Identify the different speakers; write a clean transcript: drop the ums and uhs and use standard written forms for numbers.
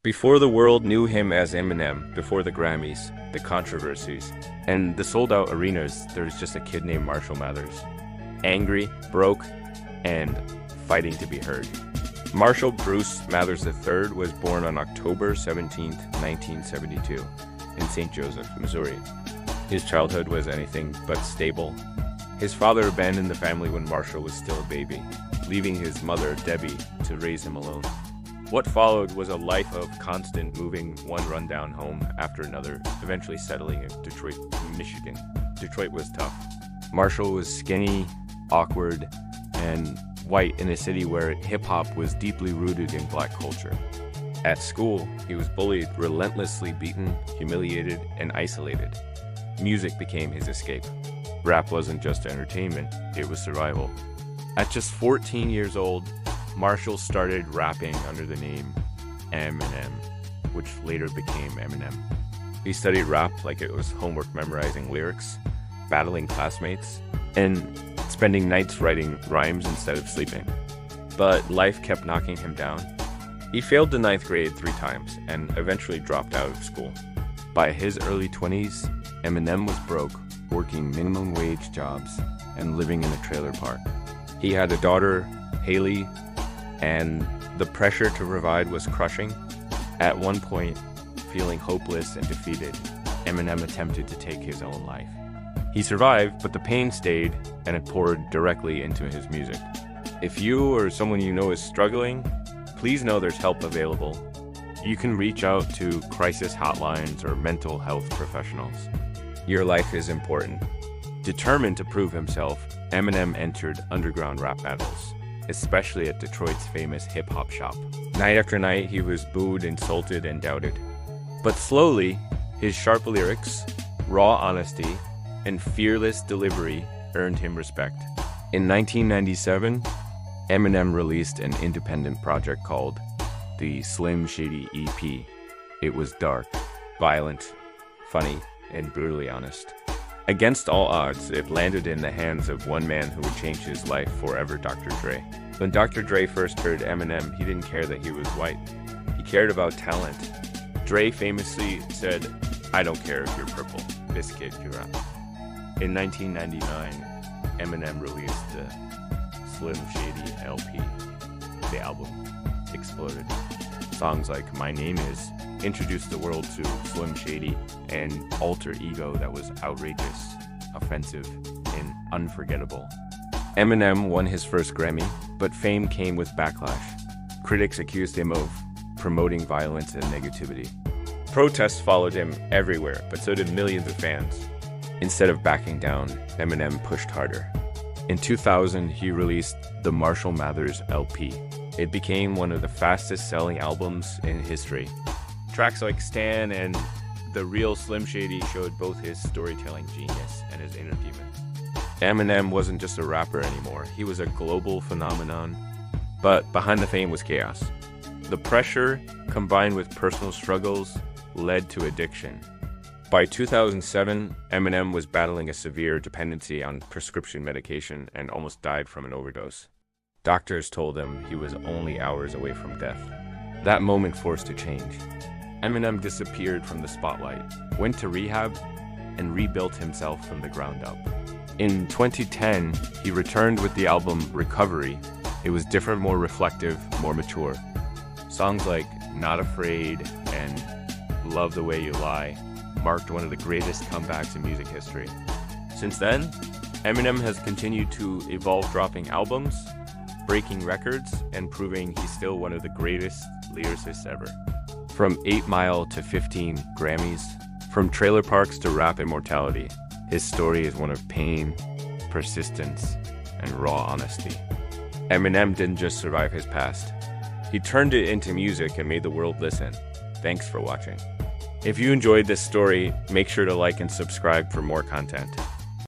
Speaker 1: Before the world knew him as Eminem, before the Grammys, the controversies, and the sold-out arenas, there's just a kid named Marshall Mathers. Angry, broke, and fighting to be heard. Marshall Bruce Mathers III was born on October 17, 1972, in St. Joseph, Missouri. His childhood was anything but stable. His father abandoned the family when Marshall was still a baby, leaving his mother, Debbie, to raise him alone. What followed was a life of constant moving one rundown home after another, eventually settling in Detroit, Michigan. Detroit was tough. Marshall was skinny, awkward, and white in a city where hip-hop was deeply rooted in black culture. At school, he was bullied, relentlessly beaten, humiliated, and isolated. Music became his escape. Rap wasn't just entertainment, it was survival. At just 14 years old, Marshall started rapping under the name Eminem, which later became Eminem. He studied rap like it was homework memorizing lyrics, battling classmates, and spending nights writing rhymes instead of sleeping. But life kept knocking him down. He failed the 9th grade 3 times and eventually dropped out of school. By his early 20s, Eminem was broke, working minimum wage jobs and living in a trailer park. He had a daughter, Haley, and the pressure to provide was crushing. At one point, feeling hopeless and defeated, Eminem attempted to take his own life. He survived, but the pain stayed, and it poured directly into his music. If you or someone you know is struggling, please know there's help available. You can reach out to crisis hotlines or mental health professionals. Your life is important. Determined to prove himself, Eminem entered underground rap battles, especially at Detroit's famous hip-hop shop. Night after night, he was booed, insulted, and doubted. But slowly, his sharp lyrics, raw honesty, and fearless delivery earned him respect. In 1997, Eminem released an independent project called the Slim Shady EP. It was dark, violent, funny, and brutally honest. Against all odds, it landed in the hands of one man who would change his life forever, Dr. Dre. When Dr. Dre first heard Eminem, he didn't care that he was white. He cared about talent. Dre famously said, "I don't care if you're purple, this kid can rap." In 1999, Eminem released the Slim Shady LP. The album exploded. Songs like My Name Is introduced the world to Slim Shady, an alter ego that was outrageous, offensive, and unforgettable. Eminem won his first Grammy, but fame came with backlash. Critics accused him of promoting violence and negativity. Protests followed him everywhere, but so did millions of fans. Instead of backing down, Eminem pushed harder. In 2000, he released the Marshall Mathers LP. It became one of the fastest-selling albums in history. Tracks like Stan and The Real Slim Shady showed both his storytelling genius and his inner demon. Eminem wasn't just a rapper anymore, he was a global phenomenon. But behind the fame was chaos. The pressure, combined with personal struggles, led to addiction. By 2007, Eminem was battling a severe dependency on prescription medication and almost died from an overdose. Doctors told him he was only hours away from death. That moment forced a change. Eminem disappeared from the spotlight, went to rehab, and rebuilt himself from the ground up. In 2010, he returned with the album Recovery. It was different, more reflective, more mature. Songs like Not Afraid and Love the Way You Lie marked one of the greatest comebacks in music history. Since then, Eminem has continued to evolve, dropping albums, breaking records, and proving he's still one of the greatest lyricists ever. From 8 Mile to 15 Grammys, from trailer parks to rap immortality, his story is one of pain, persistence, and raw honesty. Eminem didn't just survive his past. He turned it into music and made the world listen. Thanks for watching. If you enjoyed this story, make sure to like and subscribe for more content.